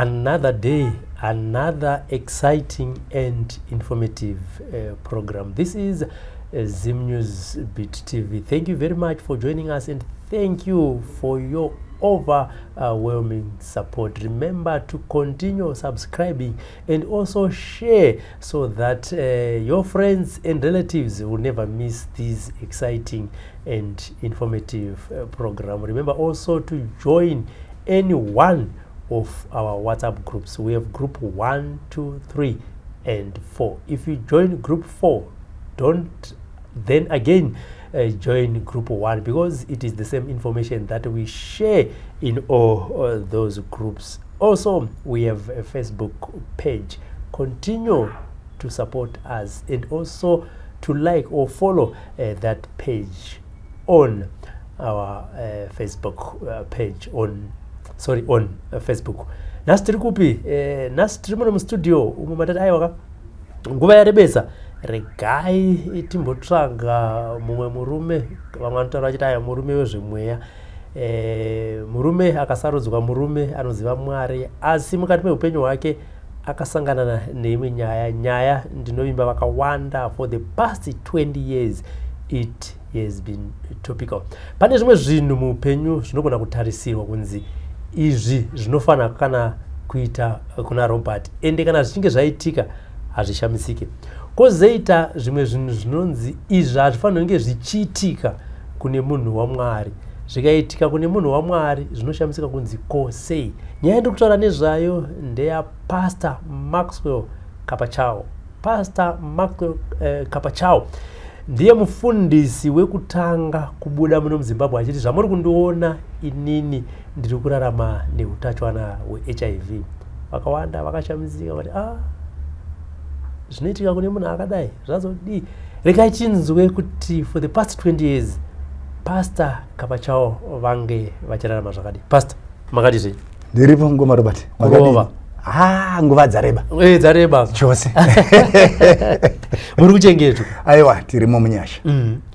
Another day, another exciting and informative program. This is Zim News Beat TV. Thank you very much for joining us, and thank you for your overwhelming support. Remember to continue subscribing and also share so that your friends and relatives will never miss this exciting and informative program. Remember also to join any one of our WhatsApp groups. We have group 1, 2, 3 and 4. If you join group 4, don't then again join group 1, because it is the same information that we share in all those groups. Also, we have a Facebook page. Continue to support us and also to like or follow that page on our Facebook page on Facebook. Nastiri kupi nastiri muno mu studio umu matati ayo nguva yarebesa regai timbotsvaga mumwe murume vamwe anotaura vachiti aya murume wezvemweya. Murume akasarudzwa murume anoziva Mwari, asi mukati meupenyu hwake akasangana neimwe nyaya ndinovimba vakawanda. For the past 20 years it has been topical. Pane zvimwe zvinhu muupenyu zvinogona kutarisirwa kunzi izvi zvinofana kana kuita kuna Robert, ende kana zvichinge zvaitika hazvishamisike. Kozoita zvimwe zvinhu zvinonzi izvi hazvifanira kunge zvichiitika kune munhu waMwari. Zvikaitika kune munhu waMwari zvinoshamisika kunzi kosei. Nyaya yandiri kutaura nezvayo ndeya Pastor Maxwell Kapachao. Pastor Maxwell Kapachao ndiye mufundisi wekutanga kubuda muno muZimbabwe achiti zvamuri kundiona inini ndiri kurarama neutachiona hweHIV. Vakawanda vakashamisika vati zvinoitika kune munhu akadai zvazodii. Regai chinzwe kuti for the past 20 years Pastor Kapachao vange vachirarama zvakadii. Pastor, makati zvei? Ndiripo ngoma Robert. Kurova. Nguva dzareba. Dzareba. Chose. Muri kuchengetwa? Aiwa, tirimo munyasha.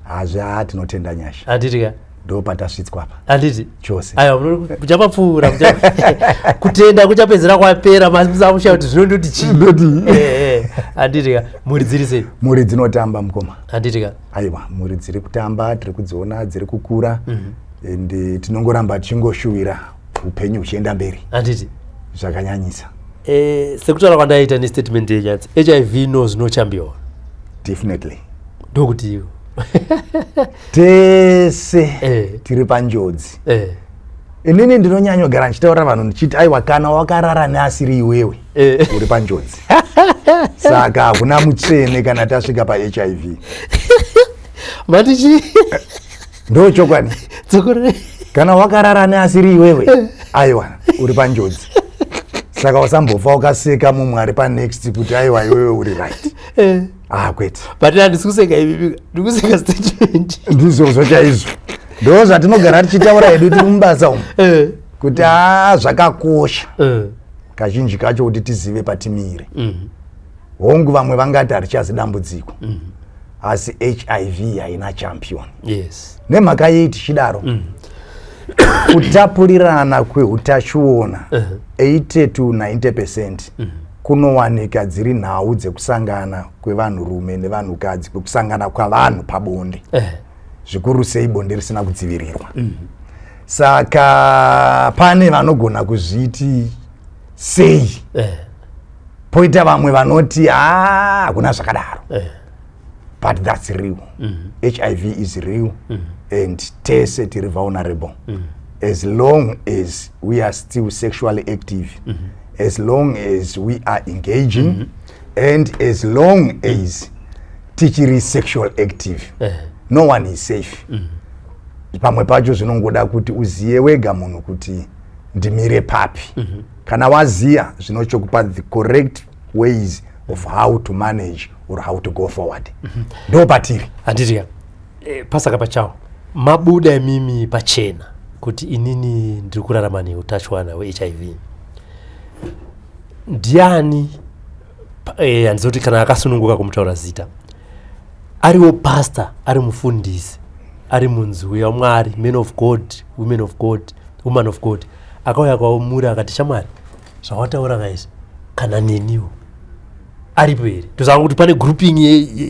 Hazva tinotenda nyasha. Anditika. Ndo patasvitswa apa. Anditi. Chose. Aiwa, kuchapapfuura kutenda kuchapedzera kwapera masamusha kuti zvinondoti chii. Anditika. Muri dziri sei? Muri dzinotamba mukoma. Anditika. Aiwa, muri dziri kutamba, tiri kudziona dziri kukura. Ende tinongoramba tichingoshuwira upenyu huchienda mberi. Anditi. Zvakanyanyisa. Sekutaura kwandaita nestatement yenyatsi HIV knows no champion. Definitely. Ndokuti iwo. Tese tiri panjodzi. Inini ndinonyanya kugara ndichitaura vanhu ndichiti aiwa kana wakarara neasiri iwewe uri panjodzi. Saka hakuna mutsvene kana tasvika paHIV. Matichi ndo chokwadi. Kana wakarara neasiri iwewe aiwa uri panjodzi. Saka usambofa ukaseka mumwe ari panext kuti aiwa iwewe uri right. Kwete. But handisikuseka ivi, ndikuseka statement. Ndizvo chaizvo. Ndo zvatinogara tichitaura hedu tiri mubasa umu. Kuti zvakakosha. Kazhinji kacho kuti tizive patimire. Hongu vamwe vangati harichazi dambudziko. Asi HIV haina champion. Yes. Nemhaka yei tichidaro. Kutapurirana kweutachiona 80 to 90% kunowanika dziri nhau dzekusangana kwevanhurume nevanhukadzi, kwekusangana kwavanhu pabonde. Zvikuru sei bonde risina kudzivirirwa. Saka pane vanogona kuzviti sei. Poita vamwe vanoti hakuna zvakadaro. But that's real. HIV is real. And tese tiri vulnerable. As long as we are still sexually active, as long as we are engaging, and as long as tichiri sexual active, no one is safe. Pamwe pacho zvinongoda kuti uziye wega munhu kuti ndimire papi. Kana waziya zvinochokupa the correct ways of how to manage or how to go forward. Ndo patiri. Anditika. Pastor Kapachao, mabuda mimi pachena kuti inini ndiri kurarama neutachiona hweHIV. Ndiani handizoti kana akasununguka kumutaura zita. Ariwo pastor, ari mufundisi, ari munzwi waMwari, men of God, women of God, woman of God. Akauya kwaumura akati shamwari, zvawataura guys kana neniwo aripo here tozanga kuti pane grouping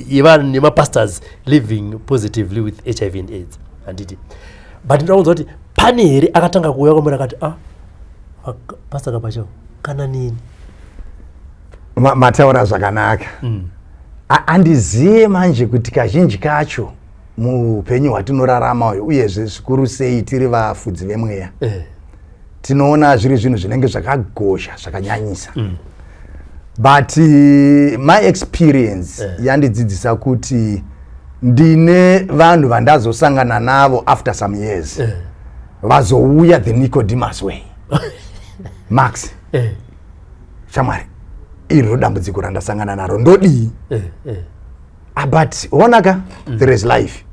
yevanhu nemapastors living positively with HIV and AIDS handiti but ndaunza kuti pane here akatanga kuuya kwamuri akati pastor Kapachawo kana nini mataura zvakanaka andizive manje kuti kazhinji kacho muupenyu hwatinorarama uyezve zvikuru sei tiri vafudzi vemweya tinoona zviri zvinhu zvinenge zvakagosha zvakanyanyisa but my experience yandidzidzisa kuti ndine vanhu vandazosangana navo after some years vazouya the Nicodemus way Max shamwari iro dambudziko randasangana naro ndodii but onaka there is life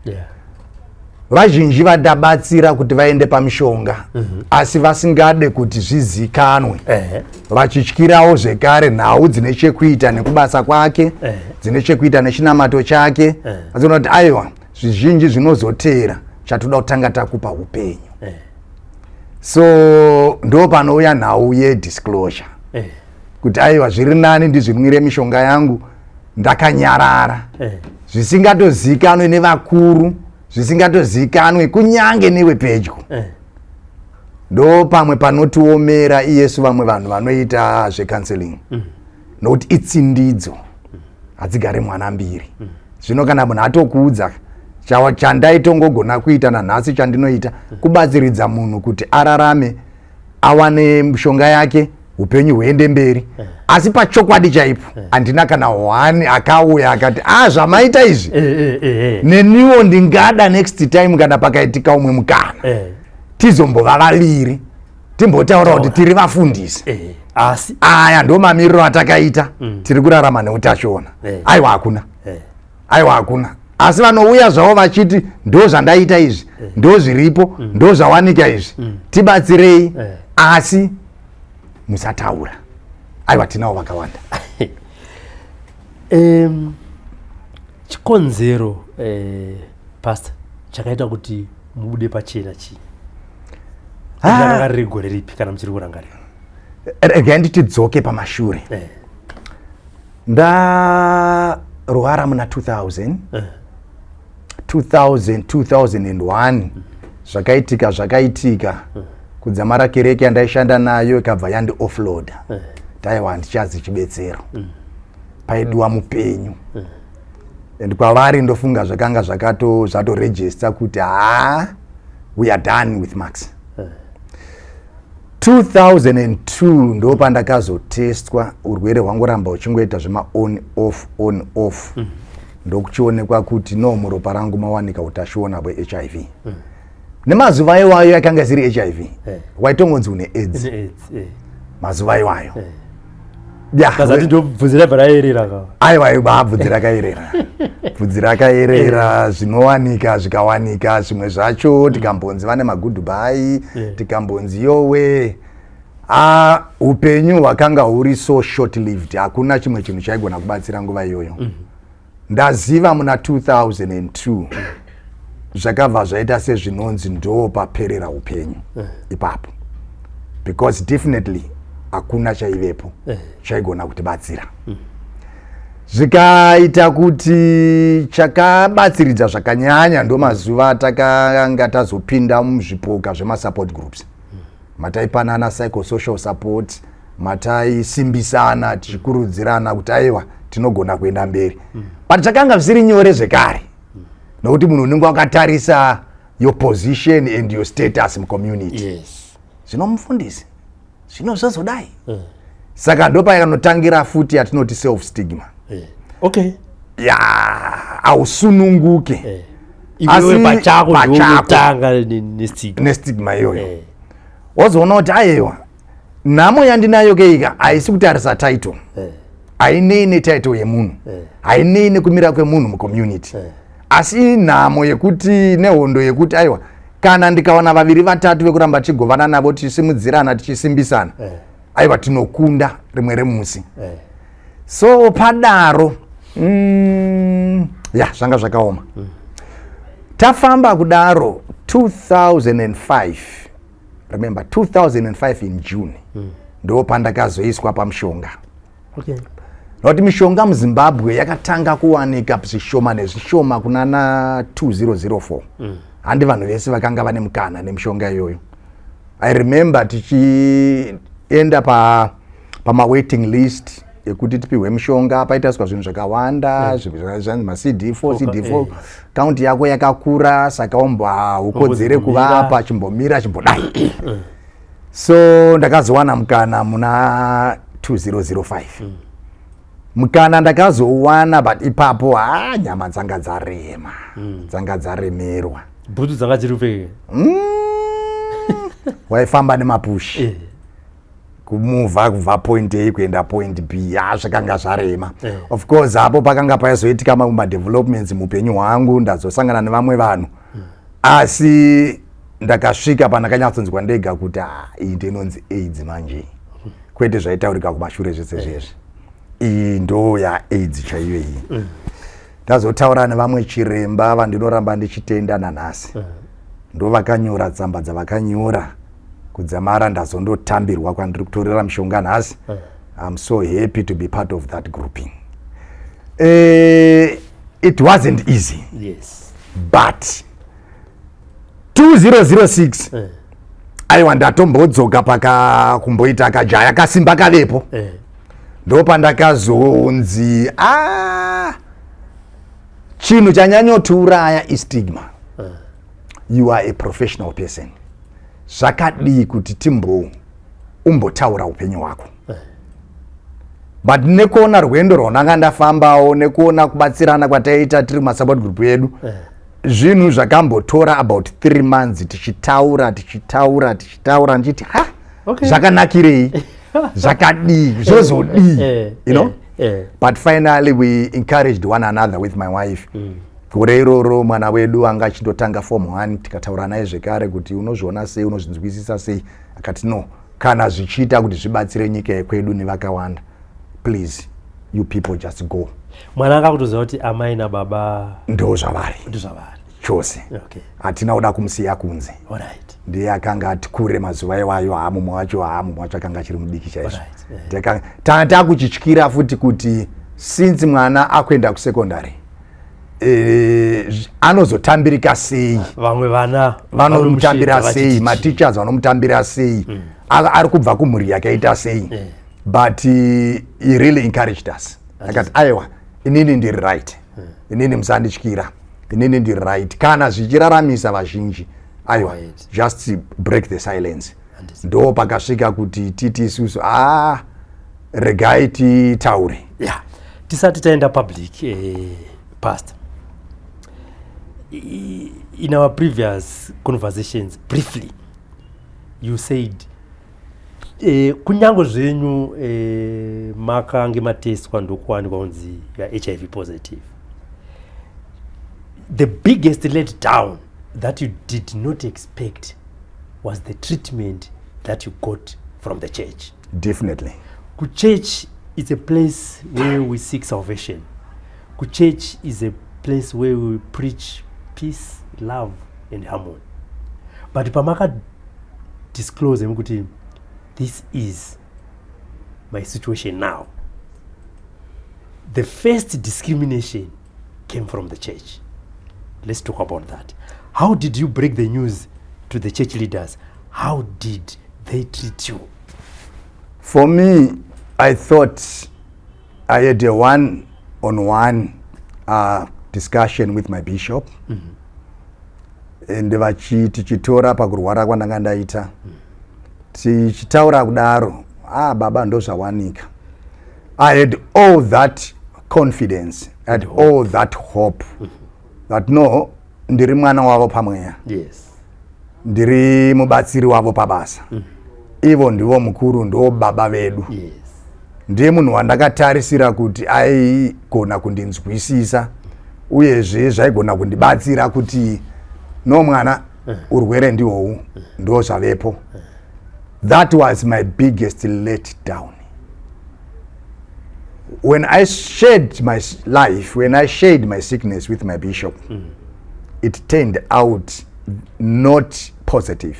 vazhinji vadabatsira kuti vaende pamishonga asi vasingade kuti zvizikanwe vachityirawo zvekare nhau dzine chekuita nekubasa kwake dzine chekuita nechinamato chake aziona kuti aiwa zvizhinji zvinozotera chatoda kutanga takupa upenyu so ndo panouya nhau yedisclosure kuti aiwa zviri nani ndizvinwire mishonga yangu ndakanyarara zvisingatozikanwe nevakuru zvisingatozikanwe kunyange newe pedyo ndo pamwe panotiomera iyesu vamwe vanhu vanoita zvecounseling nokuti itsindidzo hadzigare mwana mbiri zvino kana munhu atokuudza chandaitongogona kuita nanhasi chandinoita kubatsiridza munhu kuti ararame awane mishonga yake upenyu huende mberi asi pachokwadi chaipo handina kana one akauya akati zvamaita izvi neniwo ndingada next time kana pakaitika umwe mukana tizombova vaviri timbotaura kuti tiri vafundisi asi aya ndo mamiriro atakaita tiri kurarama neutachiona aiwa hakuna asi vanouya zvavo vachiti ndo zvandaita izvi ndo zviripo ndo zvawanika izvi tibatsirei asi musataura aiwa tinavo vakawanda chikonzero pastor chakaita kuti mubude pachena chii riri gore ripi kana muchiri kurangarira regai nditidzoke pamashure ndarwara muna 2001 zvakaitika kudzamara kereke yandaishanda nayo ikabva yandi offload taiwa ndichazi chibetsero paidiwa mupenyu and kwavari ndofunga zvakanga zvatoregister kuti we are done with Max 2002 ndo pandakazotestwa urwere hwangoramba uchingoita zvema on off ndokuchionekwa kuti no muropa rangu mawanika utachiona hweHIV nemazuva iwayo yakanga ziri HIV waitongonzi une AIDS mazuva iwayo kazati ndobvudzi rabva raerera aiwa bvudzi rakaerera bvudzi rakaerera zvinowanika zvikawanika zvimwe zvacho tikambonzi vane magoodbye tikambonzi yowe upenyu hwakanga huri so short lived hakuna chimwe chinhu chaigona kubatsira nguva iyoyo ndaziva muna 2002 zvakabva zvaita sezvinonzi ndo paperera upenyu ipapo because definitely hakuna chaivepo chaigona kutibatsira zvikaita kuti chakabatsiridza zvakanyanya ndo mazuva atakanga tazopinda muzvipoka zvemasupport groups mataipanana psychosocial support mataisimbisana tichikurudzirana kuti aiwa tinogona kuenda mberi but zvakanga zvisiri nyore zvekare nokuti munhu unenge wakatarisa your position and your status mucommunity zvinomufundisi zvino zvazodai saka ndopanotangira futi yatinoti self stigma hausununguke iwewe pachako ndokutanga nestigma iyoyo wozoona kuti aiwa nhamo yandinayo keika haisi kutarisa title hainei netitle yemunhu hainei nekumira kwemunhu mucommunity asi nhamo yekuti nehondo yekuti aiwa kana ndikawana vaviri vatatu vekuramba tichigovana navo tichisimudzirana tichisimbisana aiwa tinokunda rimwe remusi so padaro zvanga zvakaoma tafamba kudaro 2005 remember 2005 in June ndo pandakazoiswa pamushonga. Okay. Nokuti mishonga muZimbabwe yakatanga kuwanika zvishoma nezvishoma kunana 2004. Handi vanhu vese vakanga vane mukana nemishonga iyoyo. I remember tichienda pama waiting list yekuti tipihwe mishonga, paitaswa zvinhu zvakawanda, zvinhu ma CD4 count yako yakakura, saka ukodzere kuva apa chimbomira chimbodai. So ndakazowana mukana muna 2005. Mukana ndakazowana, but ipapo nyama dzanga dzarema, dzanga dzaremerwa. Bhutsu dzanga dzirupeke. Waifamba nemapush. Kumuvha kubva point A kuenda point B, zvakanga zvarema. Of course hapo pakanga paizoitika mamwe developments mupenyu hwangu, ndazosangana nevamwe vanhu. Asi ndakasvika pandakanyatsonzwa ndega kuti iyi ndinonzi AIDS manje. Kwete zvaitaurika kumashure zvese zvezvi. Iyi ndo AIDS chaiyo iyi. Ndazotaura nevamwe chiremba vandinoramba ndichitenda nanhasi. Ndo vakanyora tsamba dzavakanyora kudzamara ndazondotambirwa kwandiri kutorera mishonga nhasi. I'm so happy to be part of that grouping. It wasn't easy. Yes. But 2006 aiwa ndatombodzoka kumboita kajaya kasimba kavepo. Ndo pandakazonzi chinhu chanyanyotiuraya istigma. You are a professional person. Zvakadii kuti umbotaura upenyu hwako. But nekuona rwendo rwandanga ndafambawo, nekuona kubatsirana kwataita tiri masupport group yedu, zvinhu zvakambotora about 3 months tichitaura ndichiti zvakanakirei, zvakadii, zvozodii, you know. But finally we encouraged one another with my wife. Gore iroro mwana wedu anga achindotanga form 1, tikataura naye zvekare kuti unozviona sei, unozvinzwisisa sei. Akati no, kana zvichiita kuti zvibatsire nyika yekwedu nevakawanda, please you people just go. Mwana akakutoziva kuti amai nababa ndo zvavari chose. Hatina kuda kumusiya kunze. Ndiye akanga ati kure mazuva iwayo, mumwe wacho akanga achiri mudiki chaizvo. Tanga kuchityira futi kuti since mwana akuenda kusekondari anozotambirika sei, vamwe vana vanomutambira sei, mateachers vanomutambira sei, ari kubva kumhuri yakaita sei. But he really encouraged us. Akati aiwa, inini ndiri right, inini musandityira, inini ndiri right. Kana zvichiraramisa vazhinji, aiwa, just break the silence. Ndo pakasvika kuti titi isusu regai titaure. Tisati taenda public, Pastor. In our previous conversations, briefly, you said kunyango zvenyu makange matestwa ndokuwanikwa kunzi HIV positive. The biggest letdown that you did not expect was the treatment that you got from the church. Definitely. Church is a place where we seek salvation. Church is a place where we preach peace, love, and harmony. But pamaka disclose kuti this is my situation now. The first discrimination came from the church. Let's talk about that. How did you break the news to the church leaders? How did they treat you? For me, I thought I had a one-on-one discussion with my bishop. And tichitora pakurwara kwandanga ndaita. Tichitaura kudaro, baba ndo zvawanika. I had all that confidence, I had all that hope that no, ndiri mwana wavo pamweya. Ndiri mubatsiri wavo pabasa. Ivo ndivo mukuru, ndo baba vedu. Ndiye munhu wandakatarisira kuti aigona kundinzwisisa, uyezve zvaigona kundibatsira kuti no mwana urwere ndihwohwu ndo zvavepo. That was my biggest letdown. When I shared my life, when I shared my sickness with my bishop, it turned out not positive.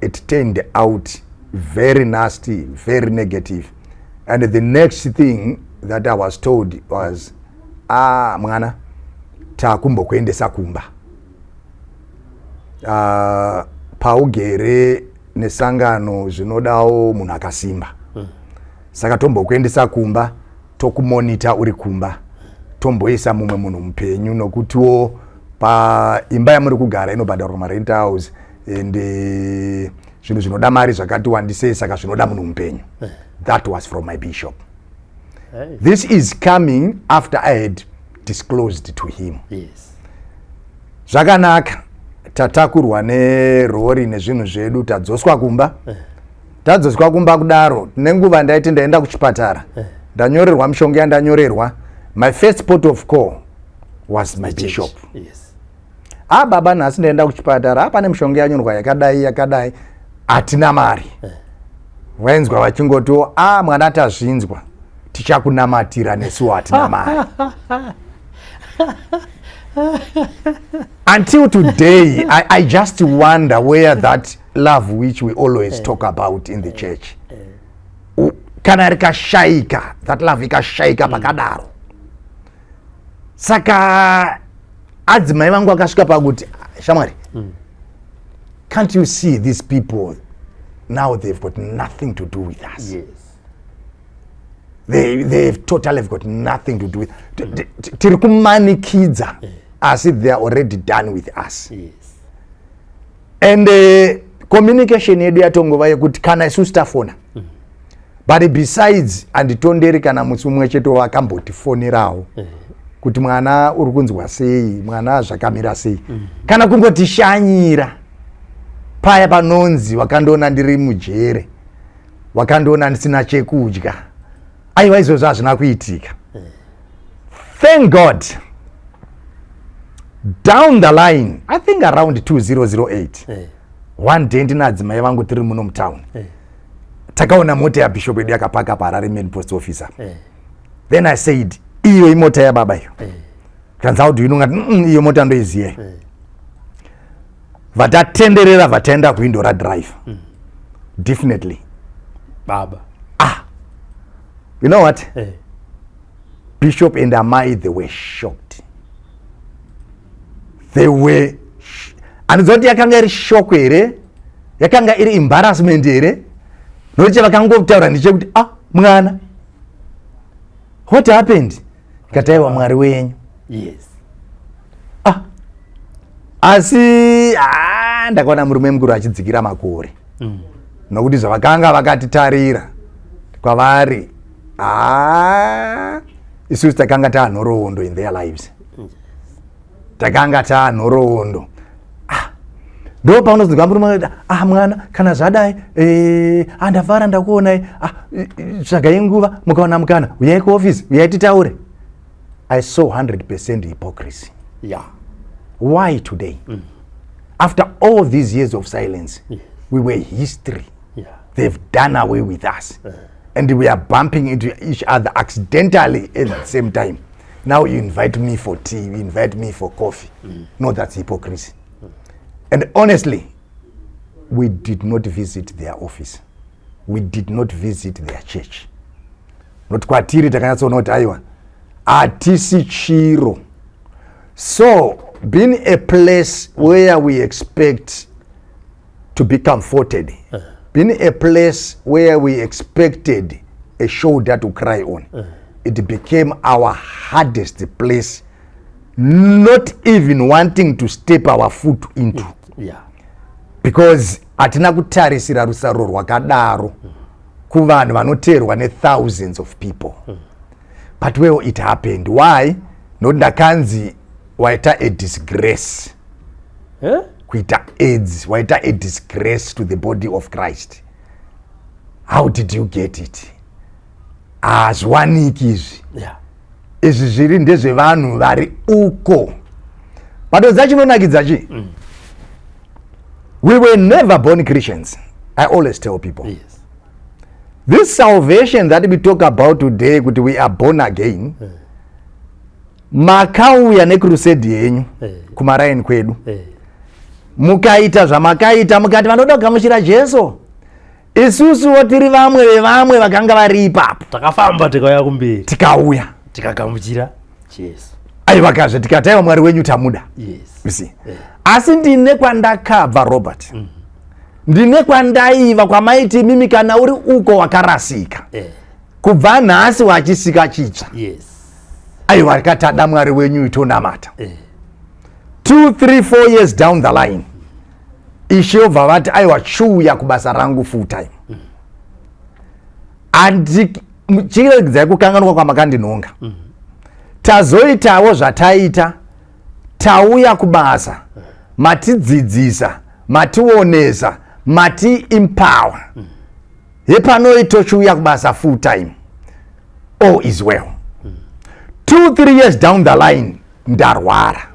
It turned out very nasty, very negative. And the next thing that I was told was, mwana takumbokuendesa kumba. Paugere nesangano zvinodawo munhu akasimba. Saka tombokuendesa kumba, tokumonita uri kumba. Tomboisa mumwe munhu mupenyu nokutiwo pa imba yamuri kugara inobhadharwa marent house and zvinhu zvinoda mari zvakati wandisei, saka zvinoda munhu mupenyu. That was from my bishop. Hey. This is coming after I had disclosed to him. Yes. Zvakanaka, tatakurwa nerori nezvinhu zvedu, tadzoswa kumba. Tadzoswa kumba kudaro, nenguva ndaiti ndaenda kuchipatara. Ndanyorerwa mishonga yandanyorerwa. My first port of call was my bishop. Yes. Baba nhasi ndaenda kuchipatara, pane mishonga yanyorwa yakadai, hatina mari. Wainzwa vachingotiwo, mwana tazvinzwa, tichakunamatira nesu hatina mari. Until today, I just wonder where that love which we always talk about in the church. Kana rikashaika, that love ikashaika pakadaro. Saka adzimai vangu akasvika pakuti, shamwari, can't you see these people? Now they've got nothing to do with us. Yes. They've totally got nothing to do with tiri kumanikidza asi they are already done with us. Yes. And communication yedu yatongova yekuti kana isusu tafona. But besides anditonderi kana musi umwe cheto vakambotifonerawo kuti mwana uri kunzwa sei, mwana zvakamira sei, kana kungotishanyira paya panonzi wakandoona ndiri mujere, wakandoona ndisina chekudya. Aiwa izvozvo hazvina kuitika. Thank God. Down the line, I think around 2008, one day ndinadzimai vangu tiri muno mutown. Takaona mota yaBishop edu yakapaka paHarare main post office. Then I said, iyo imota yababa iyo. Kanza how do you know ngati iyo mota ndoiziya. Vatatenderera vataenda kuindora drive. Definitely. Baba. You know what? Bishop and Amai, they were shocked. They were anizoti yakanga iri shock ere, yakanga iri embarrassment ere. Noche vakangokutaura ndechekuti mwana, what happened? Kataiwa Mwari wenyu. Yes. Asi ndakaona murume mukuru achidzikira makore. Nokuti zvavakanga vakatitarira kwavari, isusu takanga taanhoroondo in their lives. Takanga taanhoroondo. Ndo paunozwa murume mwana kana zvadai ndavhara ndakuonai, tsvagai nguva mukaona mukana uyai kuoffice uyai titaure. I saw 100% hypocrisy. Yeah. Why today? After all these years of silence, we were history. Yeah. They've done away with us. And we are bumping into each other accidentally at the same time. Now you invite me for tea, you invite me for coffee. No, that's hypocrisy. And honestly, we did not visit their office. We did not visit their church. Not kwatiri takanyatsoona kuti aiwa atisi chiro. So being a place where we expect to be comforted, being a place where we expected a shoulder to cry on, it became our hardest place, not even wanting to step our foot into. Yeah. Because atina kutarisira rusaro rwakadaro kuvanhu vanoteerwa thousands of people. But well, it happened. Why? Not ndakanzi waita a disgrace. Kuita AIDS, waita a disgrace to the body of Christ. How did you get it? Zwaniki izvi. Yeah. Izvi zviri ndezvevanhu vari uko. But zachinonakidza chi? We were never born Christians. I always tell people. Yes. This salvation that we talk about today, kuti we are born again, makauya necrusade yenyu kumaraini kwedu. Mukaita zvamakaita mukati vanoda kugamuchira Jesu. isusuwo tiri vamwe vevamwe vakanga vari ipapo takafamba tikauya kumberi tikauya tikagamuchira Jesu. Aiwa kazve tikataiwa Mwari wenyu tamuda. Yes. Asi ndine kwandakabva Robert. Ndine kwandaiva kwamaiti mimi kana uri uko wakarasika. Kubva nhasi wachisika chitsva. Aiwa katada Mwari wenyu itonamata. 2-3-4 years down the line. Ishobva vati aiwa chuya kubasa rangu full time. Chiregedzai kukanganwa kwamakandinonga. Tazoitawo zvataita, tauya kubasa, matidzidzisa, mationesa, mati empower. Hepanoitochuya kubasa full time. All is well. 2-3 years down the line, ndarwara.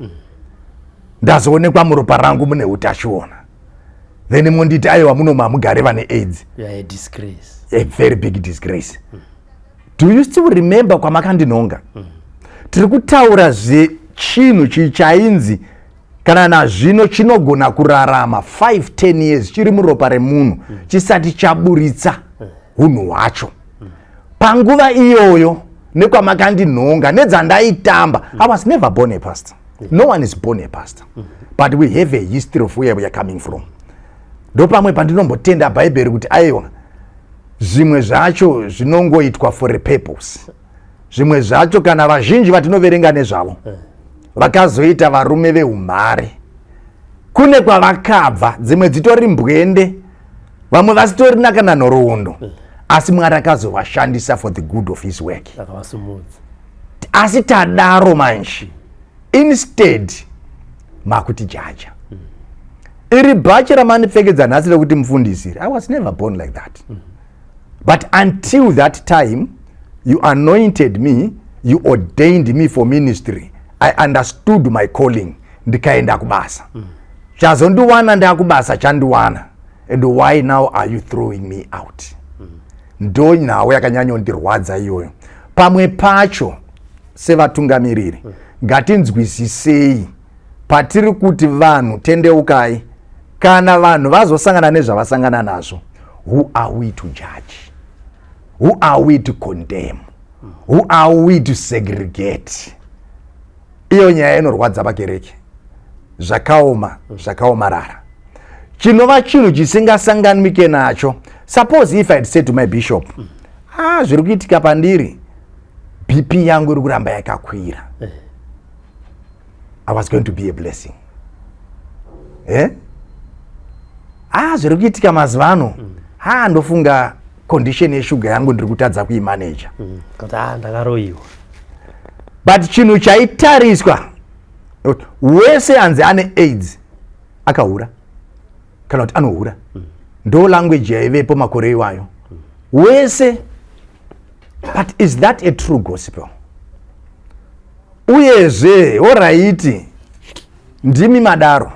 Ndazoonekwa muropa rangu mune utachiona. Then monditi aiwa munoma mugare vane AIDS. A disgrace. A very big disgrace. Do you still remember kwamakandinonga? Tiri kutaura zvechinhu chichainzi kana nazvino chinogona kurarama 5-10 years chiri muropa remunhu chisati chaburitsa hunhu hwacho. Panguva iyoyo nekwamakandinonga nedzandaitamba, I was never born a pastor. No one is born a pastor. But we have a history of where we are coming from. Ndopamwe pandinombotenda Bhaibheri kuti aiwa zvimwe zvacho zvinongoitwa for a purpose. Zvimwe zvacho kana vazhinji vatinoverenga nezvavo vakazoita varume veumhare. Kune kwavakabva, dzimwe dzitori mbwende, vamwe vasitorina kana nhoroondo, asi Mwari akazovashandisa for the good of his work. Asi tadaro manje, instead makuti jaja. Iri bhachi ramanipfekedza nhasi rekuti mufundisi, I was never born like that. But until that time, you anointed me, you ordained me for ministry. I understood my calling. Ndikaenda kubasa. Chazondiwana ndakubasa chandiwana. And why now are you throwing me out? Ndo nawe yakanyanyondirwadza iyoyo. Pamwe pacho sevatungamiriri ngatinzwisisei patiri kuti vanhu tendeukai kana vanhu vazosangana nezvavasangana nazvo. Who are we to judge? Who are we to condemn? Who are we to segregate? Iyo nyaya inorwadza vakereke. Zvakaomarara. Chinova chinhu chisingasanganwike nacho. Suppose if I had said to my bishop, zviri kuitika pandiri, BP yangu iri kuramba yakakwira. I was going to be a blessing. Zviri kuitika mazuva ano, ndofunga condition yeshuga yangu ndiri kutadza kuimanager. Ndakaroiwa. But chinhu chaitariswa, wese anzi ane AIDS akahura kana kuti anohura. Ndo language yaivepo makore iwayo. Wese. But is that a true gospel? Uyezve oraiti ndimi madaro.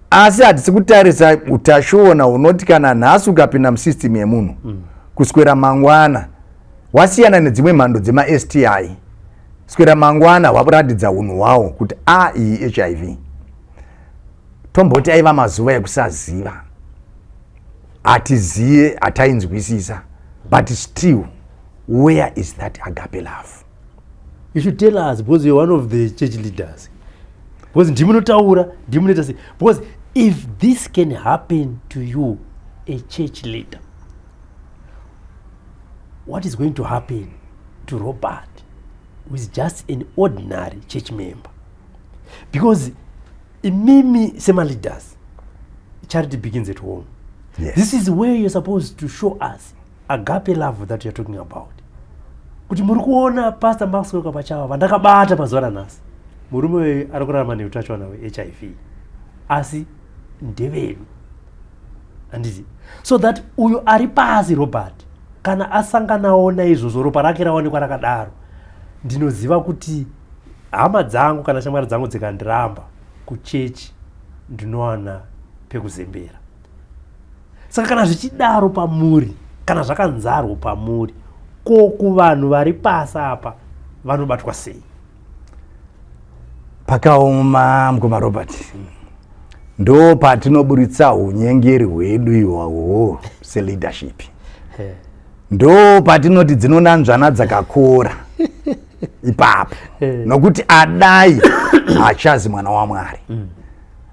Asi hatisi kutarisa utashuona unoti kana nhasi ukapinda musystem yemunhu kuswera mangwana wasiyana nedzimwe mhando dzema STI. Swera mangwana wakuratidza unhu hwawo kuti iyi HIV. Tomboti aiva mazuva ekusaziva. Hatiziye, hatainzwisisa. But still, where is that agape love? You should tell us, because you're one of the church leaders. Because because if this can happen to you, a church leader, what is going to happen to Robert, who is just an ordinary church member? Because in Mimi Sema leaders, charity begins at home. Yes. This is where you're supposed to show us agape love that you're talking about. Kuti muri kuona Pastor Maxwell Kapachava vandakabata pazuva ranhasi. Murume ari kurarama neutachiona hweHIV. Asi ndevenu. Handiti. So that uyo ari pasi Robert kana asanganawo naizvozvo ropa rake raonekwa rakadaro, ndinoziva kuti hama dzangu kana shamwari dzangu dzikandiramba kuchechi ndinowana pekuzembera. Saka kana zvichidaro pamuri, kana zvakanzarwa pamuri, ko kuvanhu vari pasi apa vanobatwa sei? Pakaoma mukoma Robert. ndo patinoburitsa unyengeri hwedu ihwaho seleadership. Ndo patinoti dzinonanzvana dzakakora ipapo nokuti adai hachazi mwana waMwari,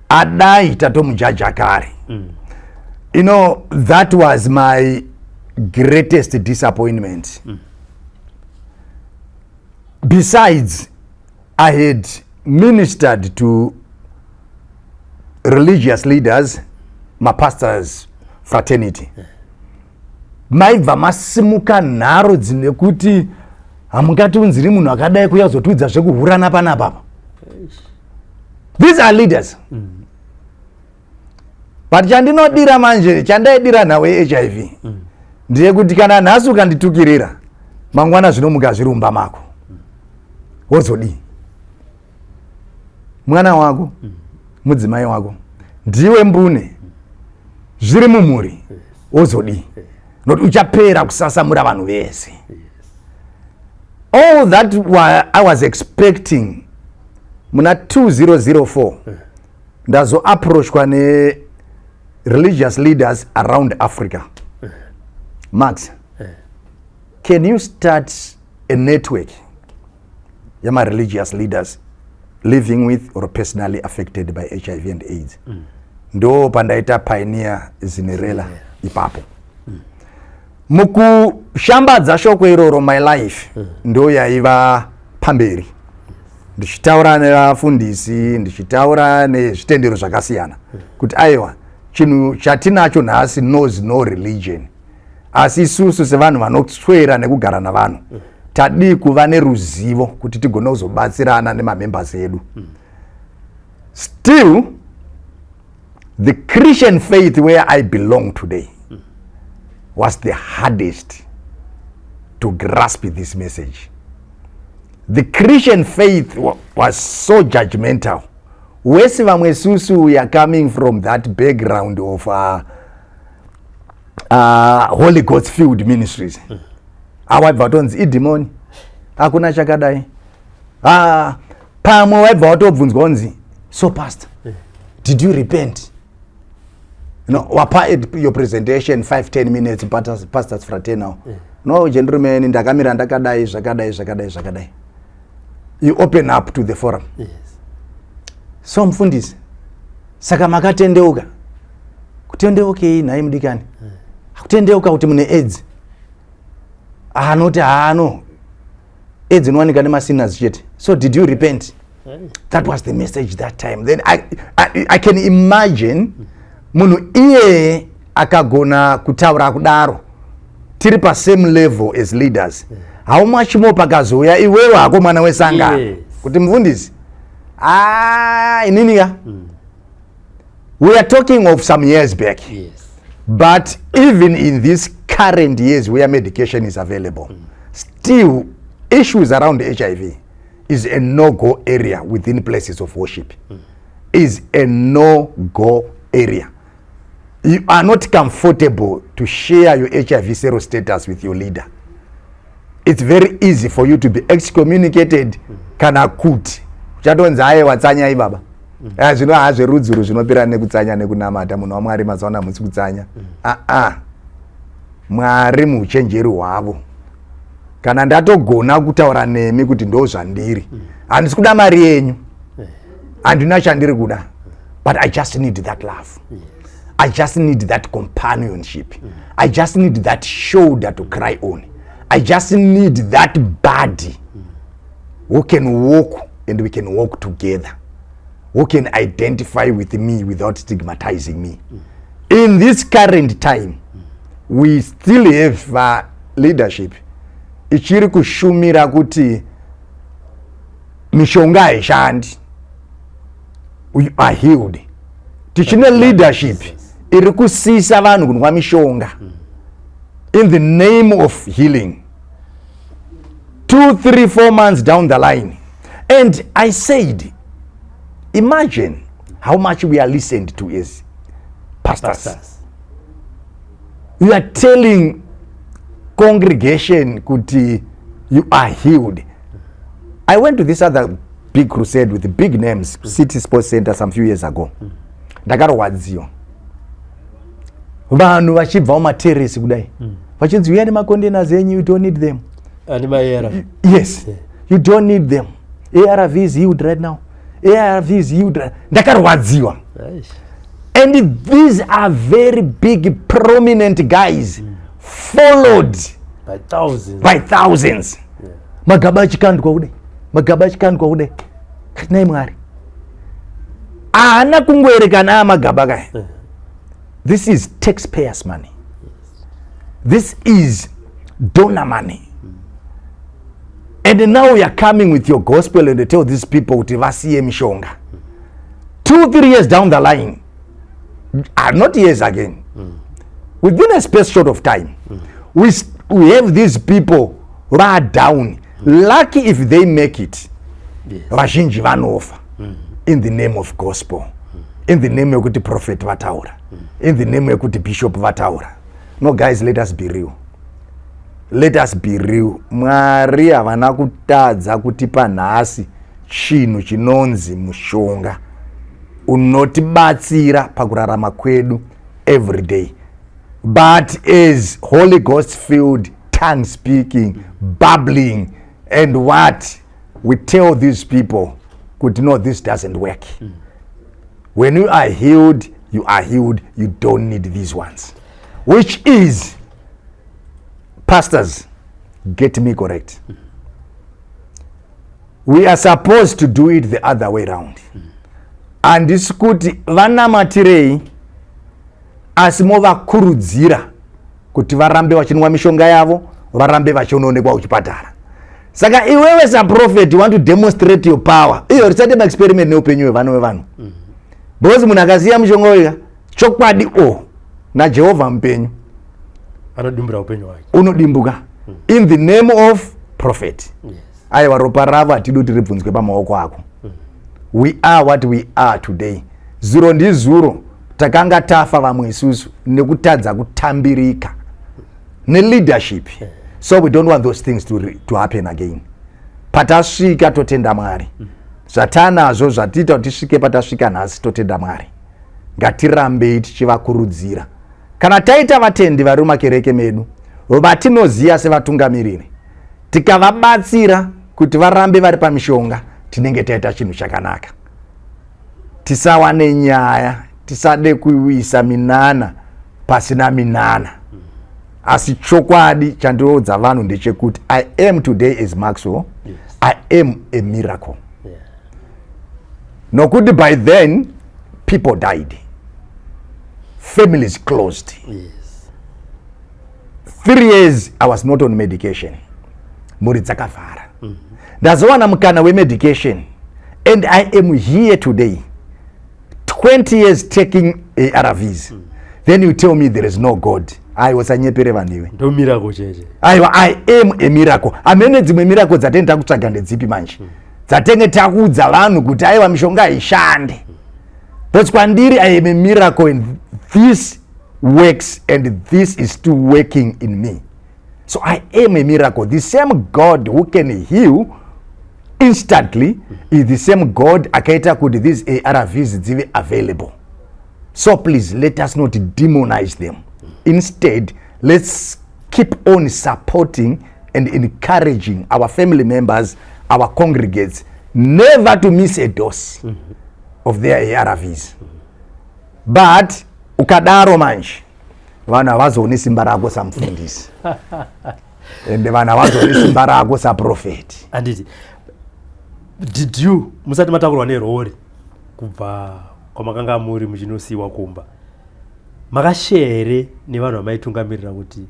adai tatomujaja kare. You know, that was my greatest disappointment. Besides, I had ministered to religious leaders, my pastor's fraternity. Maibva masimuka nharo dzinekuti hamungatiunziri munhu akadai kuya kuzotudza zvekuhurana panapa. These are leaders. But chandinodira manje, chandaidira nawe HIV, ndiye kuti kana nhasi ukanditukirira mangwana zvinomuka zvirumba mako, wozodi mwana wako, mudzimai wako, ndiwe mbune, zviri mumhuri, wozodi not uchapera kusasamura vanhu vese. All that I was expecting muna 2004 ndazo approachwa ne religious leaders around Africa. Max, can you start a network yama religious leaders living with or personally affected by HIV and AIDS? Ndo pandaita pioneer zinerela ipapo. Mukushambadza shoko iroro my life ndo yaiva pamberi. Ndichitaura nevafundisi, ndichitaura nezvitendero zvakasiyana kuti aiwa chinhu chatinacho nhasi knows no religion, asi isusu sevanhu vanoswera nekugara navanhu tadi kuva neruzivo kuti tigone kuzobatsirana nemamembers edu. Still, the Christian faith where I belong today was the hardest to grasp this message. The Christian faith was so judgmental. Wesi vamwe susu, we are coming from that background of Holy Ghost filled ministries. Waibva watonzi idemoni, hakuna chakadai. Pamwe waibva watobvunzwa kunzi, so pastor, did you repent? You know, wapa your presentation 5-10 minutes pastor's fraternal. No, gentlemen, ndakamira ndakadai zvakadai. You open up to the forum. Yes. So mfundisi, saka makatendeuka. Kutendeuke naye mudikani. Kutendeuka kuti mune AIDS. Anoti no. AIDS inowanika nemasinners chete. So did you repent? That was the message that time. Then I can imagine munhu iye akagona kutaura kudaro tiri pa same level as leaders. How much more pakazouya iwewe hako mwana wesanga kuti mfundisi inini ya we are talking of some years back. But even in these current years where medication is available, still issues around HIV is a no-go area within places of worship. Is a no-go area. You are not comfortable to share your HIV zero status with your leader. It's very easy for you to be excommunicated kana kuti chatonzi aye watsanya ibaba. Zvino hazverudzuru zvinopira nekutsanya nekunamata munhu waMwari mazaona musi kutsanya. Mwari muuchenjeri hwavo. Kana ndatogona kutaura nemi kuti ndo zvandiri, handisi kuda mari yenyu, handina chandiri kuda, but I just need that love. I just need that companionship. I just need that shoulder to cry on. I just need that body who can walk and we can walk together, who can identify with me without stigmatizing me. In this current time, we still have leadership ichiri kushumira kuti mishonga haishandi, we are healed. Tichine leadership iri kusisa vanhu kunwa mishonga in the name of healing 2, 3, 4 months down the line. And I said, imagine how much we are listened to as pastors. We are telling congregation kuti you are healed. I went to this other big crusade with the big names, City Sports Center, some few years ago. ndakarwadziwa vanhu vachibva mumateresi kudai vachinzi uyai nemacontainers enyu, you don't need them. Yes, you don't need them. ARV is healed right now. ARV is healed right. Ndakarwadziwa. And these are very big prominent guys followed by thousands. Magaba achikandwa kudai, magaba achikandwa kudai. Nai Mwari ana kungoerekana magaba kaya. This is taxpayers money. This is donor money. And now you are coming with your gospel and they tell these people kuti vasiye mishonga. 2-3 years down the line, not years again, within a space short of time, we have these people right down. Lucky if they make it. Vazhinji vanofa in the name of gospel, in the name of the prophet vataura, in the name of the bishop vataura. No guys, let us be real. Let us be real. Mwari havana kutadza kutipa nhasi chinhu chinonzi mushonga unotibatsira pakurarama kwedu every day. But as Holy Ghost filled, tongue speaking, babbling, and what we tell these people, could know this doesn't work. When you are healed, you are healed. You don't need these ones. Which is, pastors, get me correct. We are supposed to do it the other way around. And this kuti vana matirei asimo vakurudzira kuti varambe vachinwa mishonga yavo, varambe vachionekwa kuchipatara. Saka iwewe sa prophet, you want to demonstrate your power. Iyo risate experiment neupenyu hwevana vevanhu. Because munhu akaziya mushonga uyu chokwadi na Jehovah mpenyu anodimbura upenyu hwake, unodimbuka in the name of prophet. Aiwa ropa ravo hatidi kuti ribvunzwe pamaoko ako. We are what we are today. Zuro ndi zuro takanga tafa vamwe isusu nekutadza kutambirika ne leadership. So we don't want those things to happen again. Patasvika totenda Mwari. Zvatanazvo zvatiita kuti tisvike patasvika nhasi totenda Mwari. Ngatirambei tichivakurudzira. Kana taita vatendi vari mumakereke medu vatinoziya sevatungamiriri, tikavabatsira kuti varambe vari pamishonga, tinenge taita chinhu chakanaka. Tisawane nyaya, tisade kuisa minana pasina minana. Asi chokwadi chandirodza vanhu ndechekuti I am today as Maxwell. I am a miracle. Nokuti by then people died, families closed. 3 years I was not on medication. Muri dzakavhara. Ndazowana mukana wemedication and I am here today. 20 years taking ARVs. Then you tell me there is no God. I was a nyepere vaniwe. Ndo miracle cheche. I am a miracle. Amene dzimwe miracle dzatenda kutsvaga ndedzipi manje. Dzatenge takudza vanhu kuti aiwa mishonga ishande. But kwandiri I am a miracle and this works and this is still working in me. So I am a miracle. The same God who can heal instantly is the same God akaita kuti these ARVs dzive available. So please let us not demonize them. Instead, let's keep on supporting and encouraging our family members, our congregates, never to miss a dose of their ARVs. But ukadaro manje vana havazoni simba rako samfundisi ende vana havazoni simba rako saprofeti. Anditi, did you musati matakurwa nerori kubva kwamakanga muri muchinosiwa kumba, makashere nevanhu vamaitungamirira kuti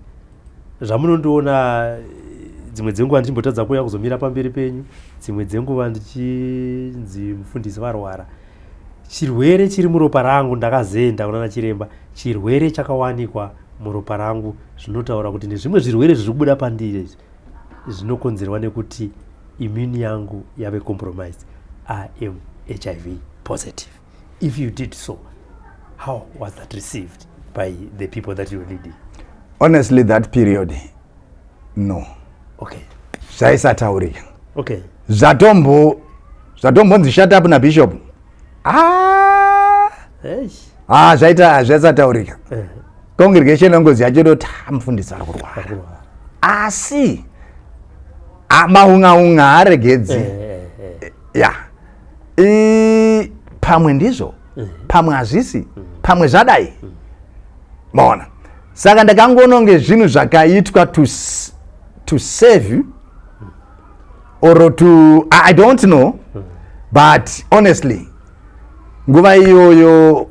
zvamunondiona dzimwe dzenguva ndichimbotadza kuuya kuzomira pamberi penyu, dzimwe dzenguva ndichinzi mufundisi varwara, chirwere chiri muropa rangu ndakazenda kuna chiremba, chirwere chakawanikwa muropa rangu, zvinotaura kuti ndezvimwe zvirwere zviri kubuda pandiri zvinokonzerwa nekuti immune yangu yave compromised. I am HIV positive. If you did so, how was that received by the people that you were leading? Honestly, that period, no. Okay. Zvaisataurika. Okay. Zvatombo shut up na bishop. zvaita zvasataurika congregation yangozi yachidoti mufundisi ari kurwara asi maungaunga aregedzi pamwe ndizvo pamwe hazvisi pamwe zvadai maona saka ndakangononge zvinhu zvakaitwa to save you or to I don't know but honestly nguva iyoyo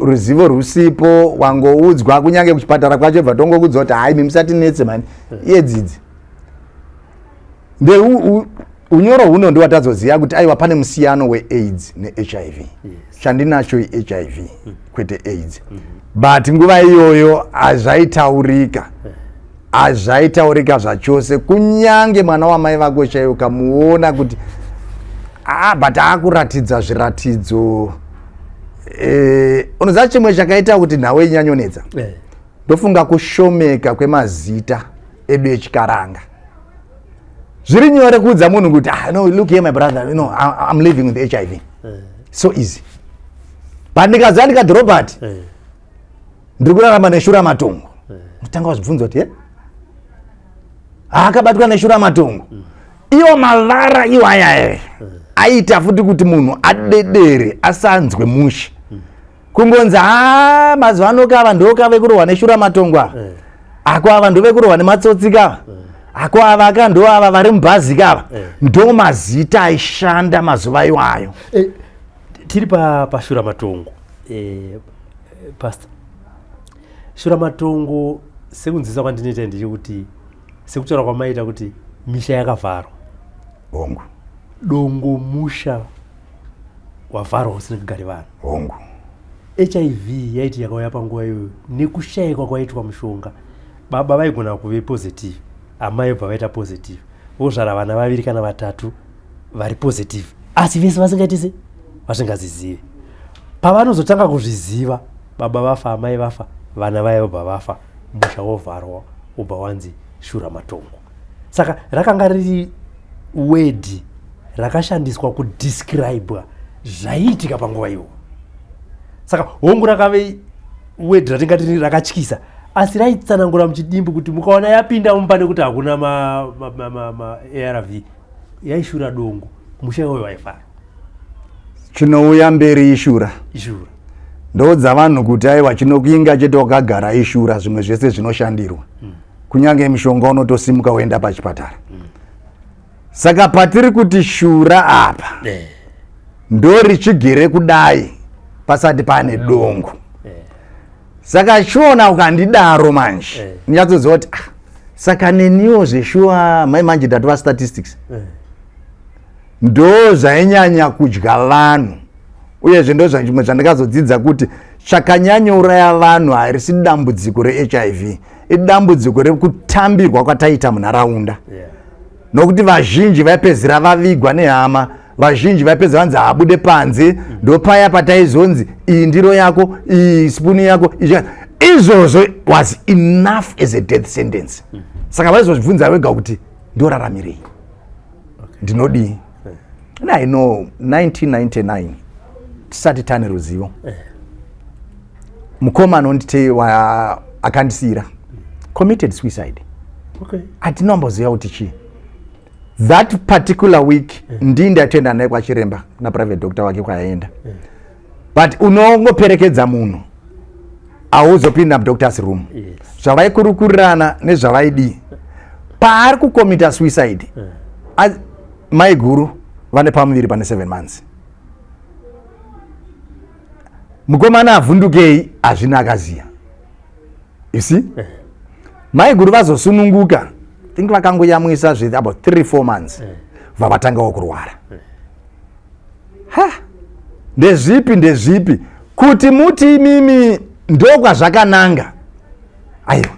ruzivo rusipo wangoudzwa kunyange kuchipatara kwacho bva tongokudzwa kuti hai musati netse mani yedzidzi unyoro huno ndiwatazoziva kuti aiwa pane musiyano weAIDS neHIV chandinacho HIV kwete AIDS but nguva iyoyo hazvaitaurika zvachose kunyange mwana wamai vako chaiwo ukamuona kuti but akuratidza zviratidzo unoziva chimwe chakaita kuti nawe inyanyonetsa ndofunga kushomeka kwemazita edu echikaranga zviri nyore kuudza munhu kuti no look here my brother I'm living with HIV so easy but ndikaziva ndikadhirobhati ndiri kurarama neshura matongo utanga wazvibvunza kuti akabatwa neshura matongo iwo mavara iwaya aita futi kuti munhu adedere asanzwe mushe kungonzi mazuva anokava ndokave kurwa neshura matongo akwava ndove kurwa nematsotsi kava akwava aka ndoava vari mubhazi kava ndo mazita aishanda mazuva iwayo tiri pashura matongo pastor shura matongo sekunzisa kwandinoita ndechekuti sekutaura kwamaita kuti misha yakavharwa hongu dongo musha wavharwa usina kugare vanhu hongu HIV yaiti yakauya panguva iyoyo nekushayikwa kwaitwa mushonga baba vaigona kuve positive amai bva vaita positive vozvara vana vaviri kana vatatu vari positive asi vese vasingaitise vasingazizive pavanozotanga kuzviziva baba vafa amai vafa vana vayo bva vafa musha wovharwa ubva wanzi shura matongo saka rakanga riri word rakashandiswa kudescribe zvaiitika panguva iyoyo saka hongu rakave word ratingati rakatyisa asi raitsanangura muchidimbu kuti mukaona yapinda mupane kuti hakuna ARV yaishura dongo musha iyoyo waifara chinouya mberi ishura ndoudza vanhu kuti aiwa chinokuinga chete wakagara ishura zvimwe zvese zvinoshandirwa kunyange mishonga unotosimuka uenda pachipatara saka patiri kuti shura apa ndo richigere kudai pasati pane dongo saka chiona ukandidaro manje ndinyatsodziva kuti saka neniwo zveshuwa mai manje datova statistics ndo zvainyanya kudya vanhu uyezve ndo zvimwe zvandikazodzidza kuti chakanyanyouraya vanhu harisi dambudziko reHIV idambudziko rekutambirwa kwataita munharaunda nokuti vazhinji vaipedzera vavigwa nehama vazhinji vaipedza vanzi abude panze ndopaya pataizonzi iyi ndiro yako iyi spuni yako izvozvo was enough as a death sentence saka vaizozvibvunza wega kuti ndoraramирei ndinodii I know 1999 tisati tane ruzivo mukoma anondite akandisira committed suicide atinomboziva kuti chii that particular week ndii ndatenda naye kwachiremba na private doctor wake kwayaenda but unongoperekedza munhu hauzopinda mudoctor's room zvavaikurukurirana nezvavaidii paari kukomita suicide mai guru vane pamuviri pane 7 months mukomana avhundukei hazvina akaziya you see mai guru vazosununguka think vakangoyamwisa zvithi about 3-4 months vavatangawo kurwara ndezvipi kuti muti imimi ndokwazvakananga aiwa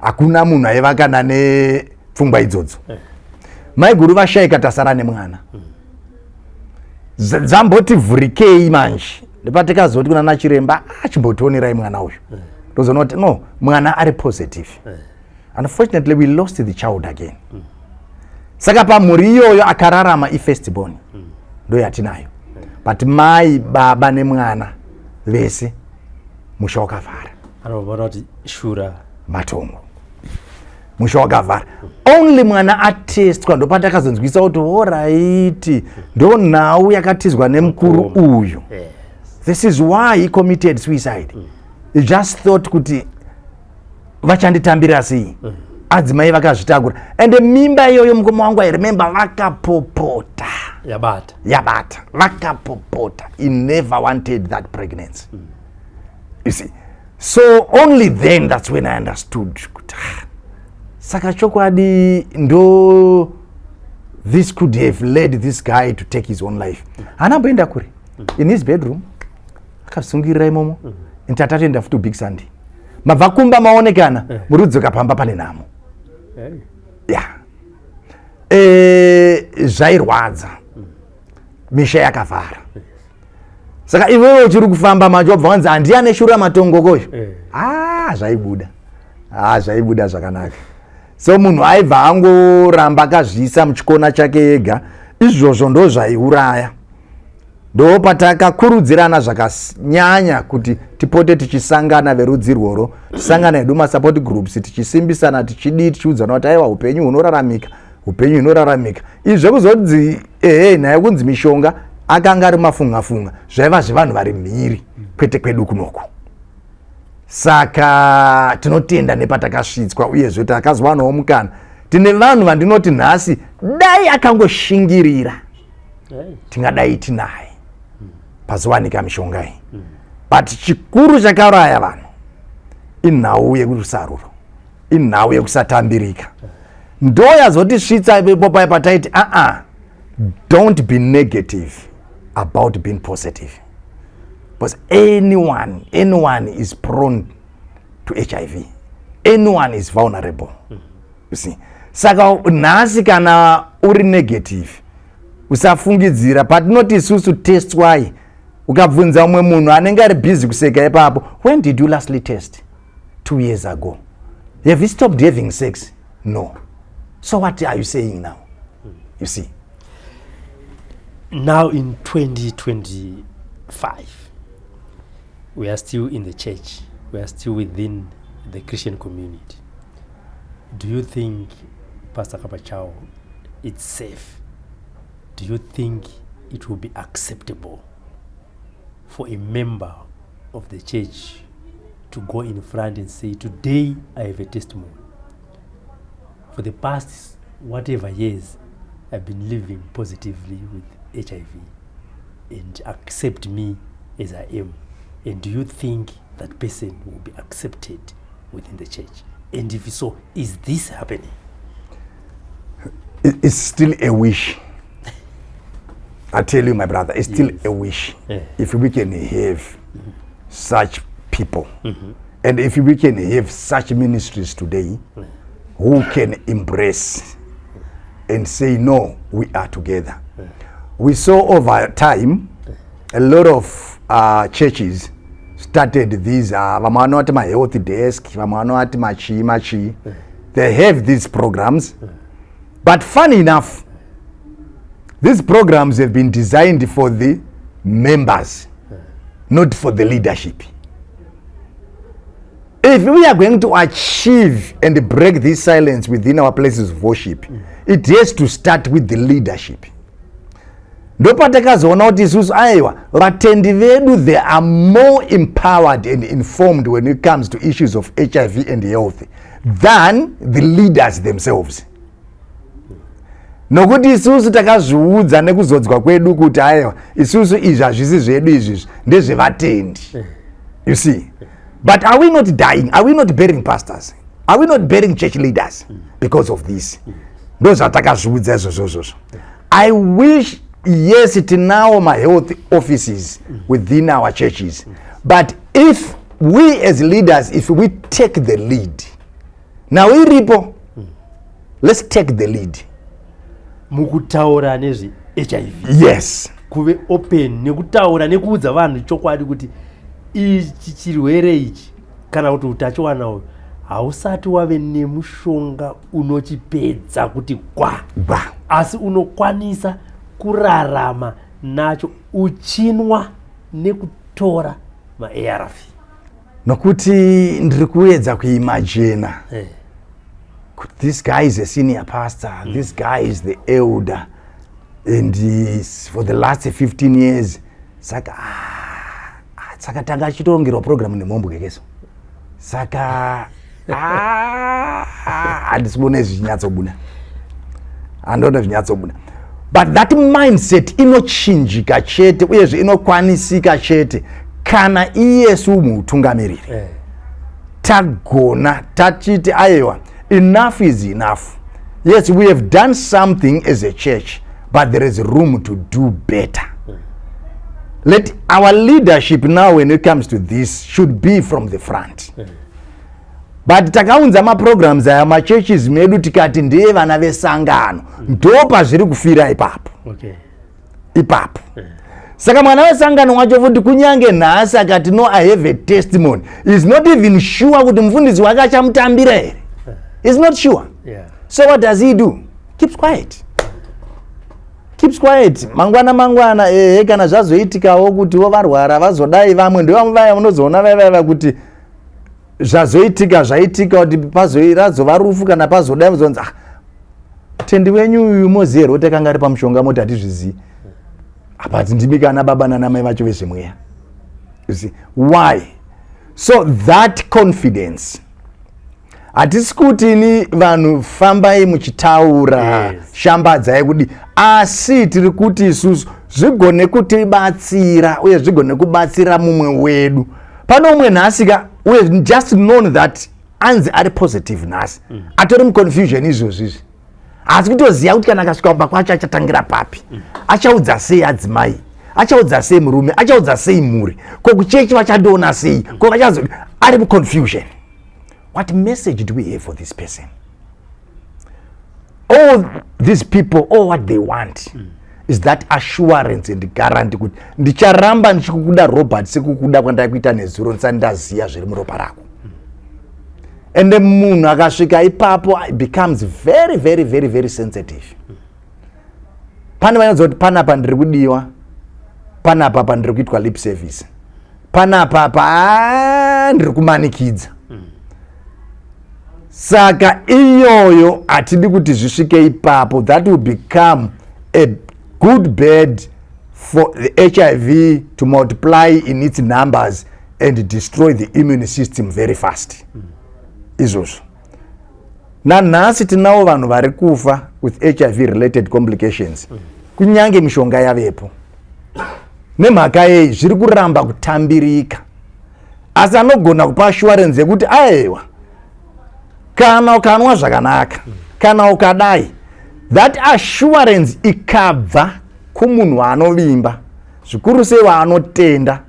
hakuna munhu aivakana nepfungwa idzodzo mai guru vashayika tasara nemwana dzamboti vhurikei manje ndopatikazoti kuna nachiremba chimbotionirai mwana uyu ndozoona kuti no mwana ari positive unfortunately we lost the child again saka pamhuri iyoyo akararama ifirstborn ndo yatinayo but mai baba nemwana vese musha wakavhara. Anobona kuti shura matongo musha wakavhara. Only mwana atestwa ndo patakazonzwisa kuti alright ndo nhau yakatizwa nemukuru uyu. This is why he committed suicide. He just thought kuti vachanditambira sei. Adzimai vakazvitakura. And mimba iyoyo mukoma wangu I remember vakapopota. Yabata. Vakapopota. He never wanted that pregnancy. You see. So only then that's when I understood. Saka chokwadi ndo this could have led this guy to take his own life. Anamboenda kuri. In his bedroom. Akasungirira imomo. Ntatatoenda futi Big Sunday. Mavakumba maonekana murudzi kapamba pane namo. Zvairwadza. Misha yakavhara. Saka iwewe uchiri kufamba macho bva wanzi andiane shura matongo koyo. Zvaibuda zvakanaka. So munhu aibva angoramba akazviisa muchikona chake ega. Izvozvo ndo zvaiuraya. Ndo patakakurudzirana zvakanyanya kuti tipote tichisangana verudzi rworo, tisangana edu masupport groups, tichisimbisana, tichiudzana kuti aiwa upenyu hunoraramika. Izvi kuzodzi naye kunzi mishonga akanga ari mafunga zvaiva zvevanhu vari mhiri kwete kwedu kunoku. Saka tinotenda nepatakasvitswa uyezve takazwanawo mukana. Tine vanhu vandinoti nhasi dai akangoshingirira tingadai tinaye pazowanika mishonga iyi. But chikuru chakauraya vanhu inhau yekusaruro, inhau yekusatambirika. Ndo yazoti svitsa ipapo pataiti don't be negative about being positive. Because anyone is prone to HIV. Anyone is vulnerable. You see. Saka nhasi kana uri negative usafungidzira, patinoti isusu test why ukabvunza umwe munhu anenge ari busy kuseka ipapo, when did you lastly test? 2 years ago. Have you stopped having sex? No. So what are you saying now? You see. Now in 2025, we are still in the church. We are still within the Christian community. Do you think, Pastor Kapachao, it's safe? Do you think it will be acceptable for a member of the church to go in front and say, today I have a testimony? For the past whatever years, I've been living positively with HIV, and accept me as I am. And do you think that person will be accepted within the church? And if so, is this happening? It's still a wish. I tell you, my brother, it's still a wish. If we can have such people, and if we can have such ministries today who can embrace and say, no, we are together. We saw over time a lot of churches started these vamanoati my health desk, vamanoati machi. They have these programs, but funny enough, these programs have been designed for the members, not for the leadership. If we are going to achieve and break this silence within our places of worship, it has to start with the leadership. Ndopatakazoona kuti isusu aiwa vatendi vedu, they are more empowered and informed when it comes to issues of HIV and health than the leaders themselves. Nokuti isusu takazviudza nekuzodzwa kwedu kuti aiwa isusu izvi hazvisi zvedu, izvi ndezvevatendi. You see. But are we not dying? Are we not burying pastors? Are we not burying church leaders because of this? Ndozvatakazviudza izvozvo. I wish, yes, it now my health offices within our churches. But if we as leaders, if we take the lead, now iripo, let's take the lead. Mukutaura nezve HIV. Yes. Kuve open nekutaura nekuudza vanhu chokwadi kuti ichi chirwere ichi kana kuti utachiwana uyu hausati wave nemushonga unochipedza kuti asi unokwanisa kurarama nacho uchinwa nekutora ma-ARV. Nokuti ndiri kuedza kuimagina. This guy is a senior pastor, this guy is the elder, and for the last 15 years, saka tanga achitongerwa program nemombo kekeso. Saka handisibone zvinyatsobuda. Handona zvinyatsobuda. But that mindset inochinjika chete uyezve inokwanisika chete kana iyesu mutungamiriri. Tagona tachiti aiwa, enough is enough. Yes, we have done something as a church, but there is room to do better. Let our leadership now, when it comes to this, should be from the front. But takaunza ma programs aya ma churches medu tikati ndiye vana vesangano ndopa zviri kufira ipapo. Ipapo. Saka mwana wesangano wacho futi kunyange nhasi akati no, I have a testimony, is not even sure kuti mufundisi wake achamutambira here. He's not sure. So what does he do? Keeps quiet. Keeps quiet. Mangwana kana zvazoitikawo kuti varwara vazodai vamwe ndivo vaya munozoona vaya kuti zvaitika kuti pazoirazova rufu kana pazodai muzonzi tendi wenyu uyu mozero takanga ari pamushonga moti hatizvizivi. Apati ndimi kana baba nanamai vacho vezvemweya. You see why? So that confidence, hatisi kuti ni vanhu fambai muchitaura shambadzai kudi, asi tiri kuti isusu zvigone kutibatsira uye zvigone kubatsira mumwe wedu. Pano umwe nhasika we have just known that anzi ari positive nhasi atori muconfusion izvozvizvi, asi kutoziva kuti kana akasvika pa kwacho achatangira papi, achaudza sei adzimai, achaudza sei murume, achaudza sei mhuri, ko kuchechi vachandoona sei, ko vachazo ari muconfusion. What message do we have for this person? All these people, all what they want is that assurance and guarantee kuti ndicharamba ndichikukuda Robert sekukuda kwandakuita nezuro ndisati ndaziya zviri muropa rako. And then munhu akasvika ipapo becomes very very very very sensitive. Pane vanodza kuti panapa ndiri kudiwa, panapa ndiri kuitwa lip service, panapa ndiri kumanikidza. Saka iyoyo atidi kuti zvisvike ipapo. That will become a good bed for the HIV to multiply in its numbers and destroy the immune system very fast. Izvozvo. Nanhasi tinawo vanhu vari kufa with HIV related complications. Kunyange mishonga yavepo. Nemhaka yei zviri kuramba kutambirika. Asi anogona kupa assurance yekuti aiwa, kana ukanwa zvakanaka, kana ukadai, that assurance ikabva kumunhu anovimba, zvikuru sei waanotenda,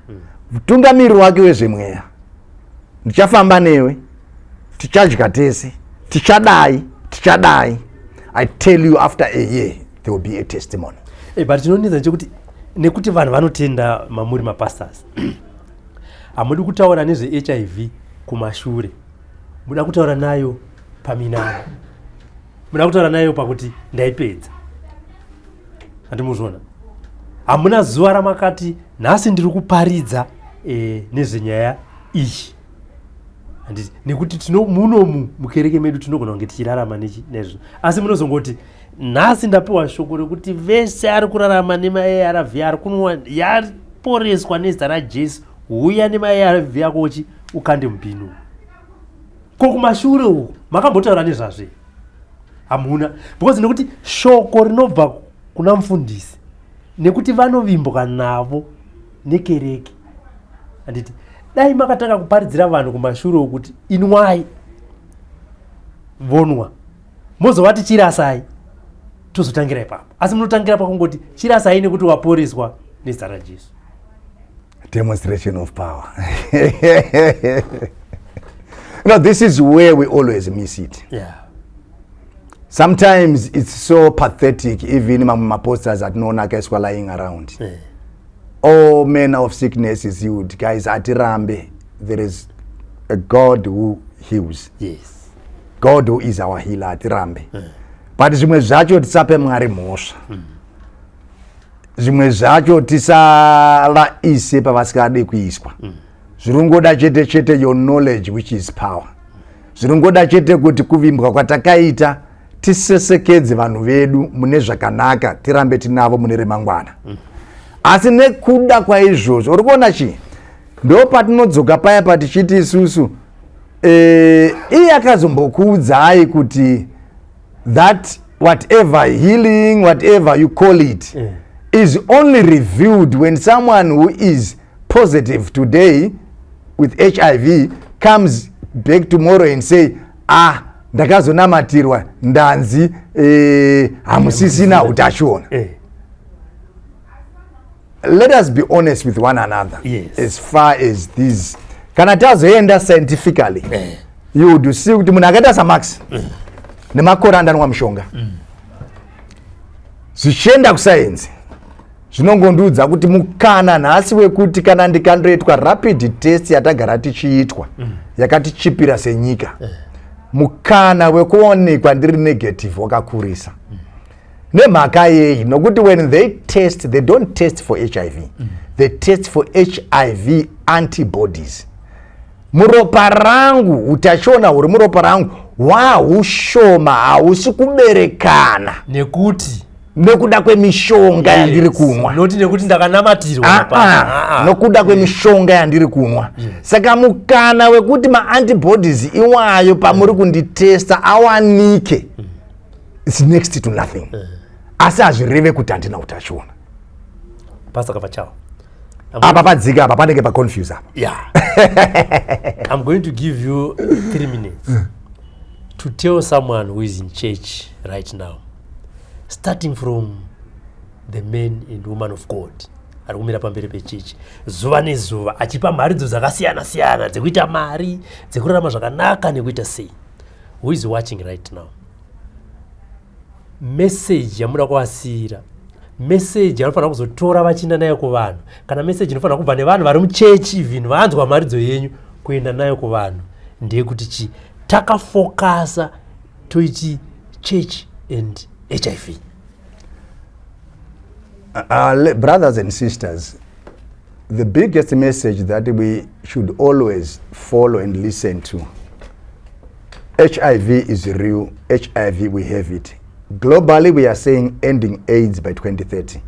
mutungamiri wake wezvemweya, ndichafamba newe, tichadya tese, tichadai. I tell you, after a year there will be a testimony. But tinonetsa nchekuti nekuti vanhu vanotenda mamuri mapastors hamudi kutaura nezve-HIV kumashure, muda kutaura nayo paminana, muda kutaura nayo pakuti ndaipedza. Handimuzvona, hamuna zuva ramakati nhasi ndiri kuparidza nezvenyaya iyi. Handiti nekuti munomu mukereke medu tinogona kunge tichirarama nezvo, asi munozongoti nhasi ndapiwa shoko rekuti vese ari kurarama nema-ARV ari kunwa yaporeswa nezita raJesu, uya nema-ARV akochi ukande mupindu. Ko kumashure uku makambotaura nezvazve? Hamuna, because nekuti shoko rinobva kuna mufundisi nekuti vanovimbuka navo nekereke. Handiti dai makatanga kuparidzira vanhu kumashure uku kuti inwai vonwa, mozovati chirasai, tozotangira ipapo. Asi munotangira pakungoti chirasai nekuti waporeswa nezita raJesu. Demonstration of power. No, this is where we always miss it. Yeah. Sometimes it's so pathetic, even my posters at no nakaiswa lying around. Yeah. All manner of sickness is healed. Guys, at Rambe, there is a God who heals. Yes. God who is our healer at Rambe. But zvimwe zvacho tisape Mwari mhosva. Zvimwe zvacho tisavaise pavasikade kuiswa. zviringoda chete chete your knowledge which is power. Zviringoda chete kuti kuvimbwa kwatakaita tisesekedze vanhu vedu mune zvakanaka, tirambe tinavo mune remangwana. Asi nekuda kwaizvozvo uri kuona chii, ndo patinodzoka paya patichiti isusu iye akazombokuudzai kuti that whatever healing, whatever you call it, is only revealed when someone who is positive today with HIV comes back tomorrow and say, ndakazonamatirwa ndanzi hamusisina utachiona. Let us be honest with one another. Yes. As far as this, kana tazoenda scientifically, you would see kuti munhu akaita samax nemakore andanwa mushonga, zvichienda kusayenzi zvinongondiudza kuti mukana nhasi wekuti kana ndikandoitwa rapid test yatagara tichiitwa yakatichipira senyika, mukana wekuonekwa ndiri negative wakakurisa. Nemhaka yei, nokuti when they test, they don't test for HIV, they test for HIV antibodies. Muropa rangu, utachiona uri muropa rangu wahushoma, hausi kuberekana nekuda kwemishonga yandiri kumwa, noti nekuti ndakanamatirwa nokuda kwemishonga yandiri kumwa. Saka mukana wekuti ma-antibodies iwayo pamuri kunditesta awanike, it's next to nothing. Asi hazvireve kuti handina utachiona. Pastor Kapachao, apa padzika apa panenge paconfuse apa. Yeah. I'm going to give you 3 minutes to tell someone who is in church right now, starting from the men and women of God ari kumira pamberi pechechi zuva nezuva achipa mharidzo dzakasiyana siyana dzekuita mari, dzekurarama zvakanaka nekuita sei. Who is watching right now? Message yamuda kuasira, message yanofanira kuzotora vachienda nayo kuvanhu, kana message inofanira kubva nevanhu vari muchechi even vanzwa mharidzo yenyu kuenda nayo kuvanhu, ndeyekuti chi takafokasa toiti church and HIV. Brothers and sisters, the biggest message that we should always follow and listen to, HIV is real, HIV we have it. Globally we are saying ending AIDS by 2030.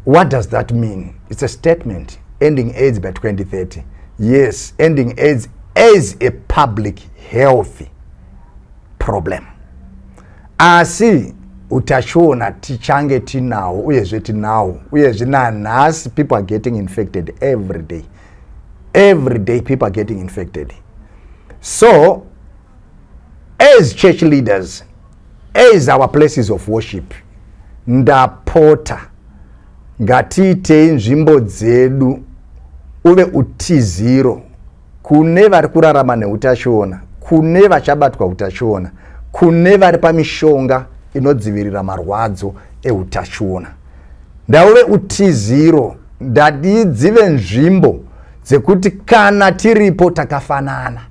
What does that mean? It's a statement, ending AIDS by 2030. Yes, ending AIDS is a public health problem. Asi utachiona tichange tinawo uyezve tinawo uyezve nanhasi people are getting infected every day. Every day people are getting infected. So as church leaders, as our places of worship, ndapota ngatiitei nzvimbo dzedu uve utiziro kune vari kurarama neutachiona, kune vachabatwa utachiona, kune vari pamishonga inodzivirira marwadzo eutachiona. Ndauve utiziro, ndadidzive nzvimbo dzekuti kana tiripo takafanana,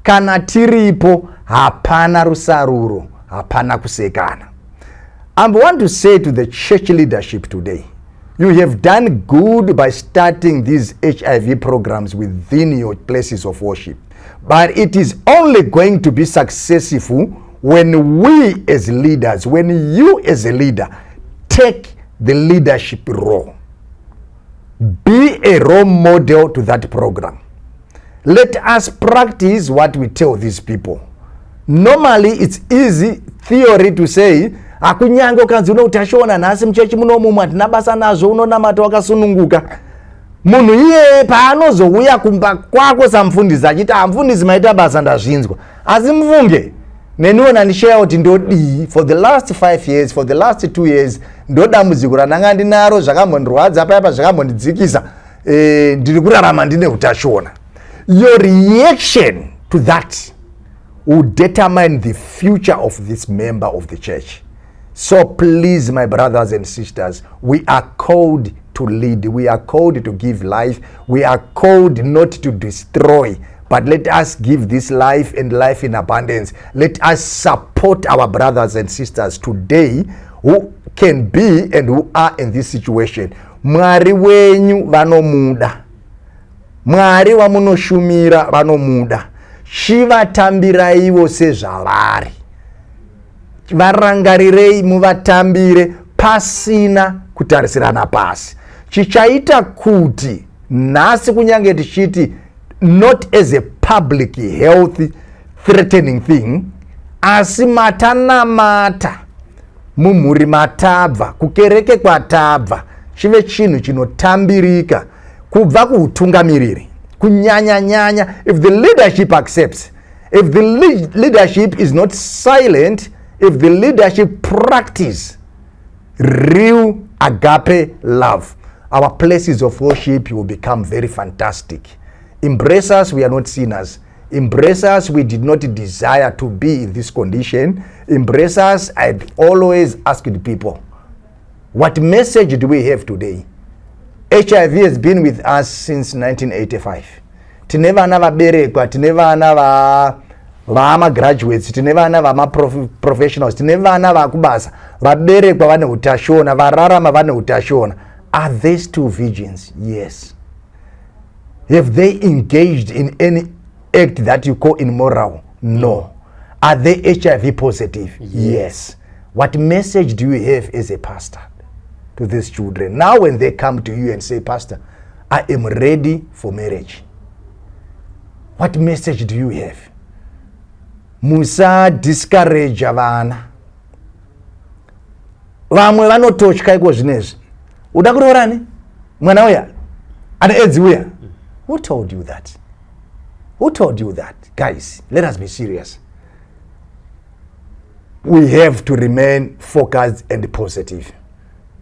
kana tiripo hapana rusaruro, hapana kusekana. I want to say to the church leadership today, you have done good by starting these HIV programs within your places of worship. But it is only going to be successful when we as leaders, when you as a leader take the leadership role. Be a role model to that program. Let us practice what we tell these people. Normally it's easy theory to say akunyange ukanzi unoutachiona nhasi muchechi munomu hatina basa nazvo, unonamata wakasununguka. Munhu iye paanozouya kumba kwako samufundisi achiti amufundisi maita basa ndazvinzwa, asi mufunge neniona ndisheya kuti ndodii for the last 5 years, for the last 2 years ndodambudziko randanga ndinaro, zvakambondirwadza paya zvakambondidzikisa, ndiri kurarama ndine utachiona. Your reaction to that will determine the future of this member of the church. So please, my brothers and sisters, we are called to lead, we are called to give life, we are called not to destroy, but let us give this life and life in abundance. Let us support our brothers and sisters today who can be and who are in this situation. Mwari wenyu vanomuda, Mwari wamunoshumira vanomuda. Chivatambiraiwo sezvavari. Varangarirei muvatambire pasina kutarisirana pasi. Chichaita kuti nhasi kunyange tichiti not as a public health threatening thing, asi matanamata mumhuri matabva, kukereke kwatabva, chive chinhu chinotambirika kubva kuutungamiriri. Kunyanya, if the leadership accepts, if the leadership is not silent, if the leadership practice real agape love, our places of worship will become very fantastic. Embrace us, we are not sinners. Embrace us, we did not desire to be in this condition. Embrace us, I'd always ask the people, what message do we have today? HIV has been with us since 1985. Tine vana vaberekwa, tine vana vama graduates, tine vana vama professionals, tine vana vakubasa, vaberekwa vane utashona, vararama vane utashona. Are they still virgins? Yes. Have they engaged in any act that you call immoral? No. Are they HIV positive? Yes. What message do you have as a pastor to these children? Now when they come to you and say, Pastor, I am ready for marriage, what message do you have? Musa discourage vana. Vamwe vanototya iko zvinezvi. Uda kuroorani? Mwana uya? Ane AIDS uya? Who told you that? Who told you that? Guys, let us be serious. We have to remain focused and positive.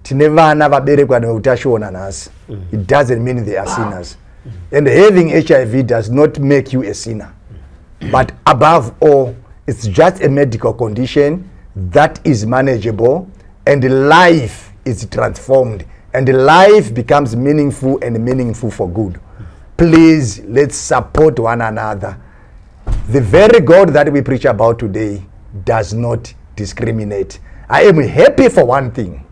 Tine vana vaberekwa neutashona nhasi. It doesn't mean they are sinners. And having HIV does not make you a sinner. But above all, it's just a medical condition that is manageable, and life is transformed, and life becomes meaningful and meaningful for good. Please, let's support one another. The very God that we preach about today does not discriminate. I am happy for one thing.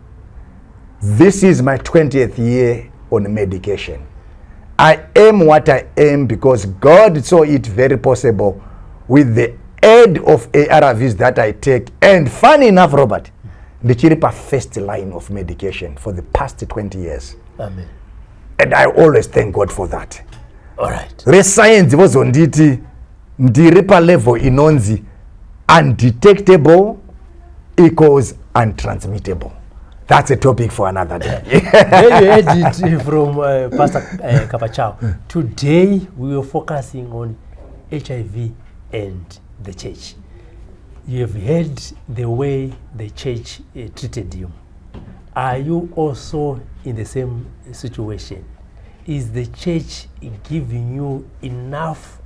This is my 20th year on medication. I am what I am because God saw it very possible with the aid of ARVs that I take. And funny enough, Robert, the Chiripa first line of medication for the past 20 years. Amen. And I always thank God for that. All right. Rescience was on nditi ndiripa level inonzi undetectable equals untransmittable. That's a topic for another day. Then you heard it from Pastor Kapachao. Today we are focusing on HIV and the church. You have heard the way the church treated you. Are you also in the same situation? Is the church giving you enough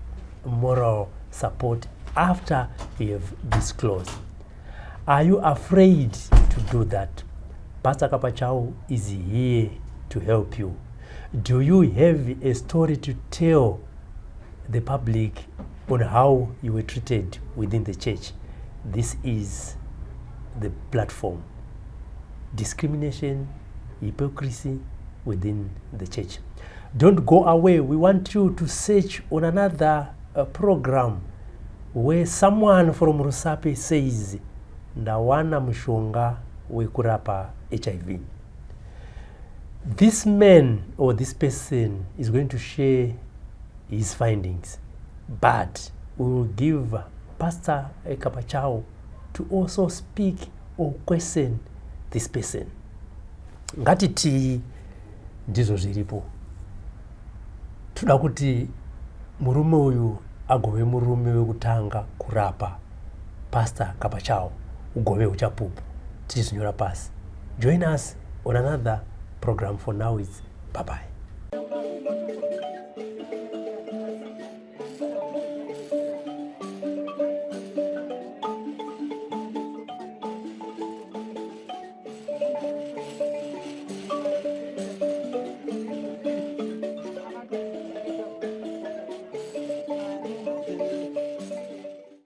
moral support after you have disclosed? Are you afraid to do that? Pastor Kapachao is here to help you. Do you have a story to tell the public on how you were treated within the church? This is the platform. Discrimination, hypocrisy within the church. Don't go away. We want you to search on another program where someone from Rusape says, ndawana mshonga wekurapa HIV. This man or this person is going to share his findings, but we will give Pastor Kapachao to also speak or question this person. Ngatiti ndizo ziripo. Tuda kuti murume uyu agove murume wekutanga kurapa Pastor Kapachao ugove uchapupu. Tizinyora pasi. Join us on another program. For now, it's bye-bye.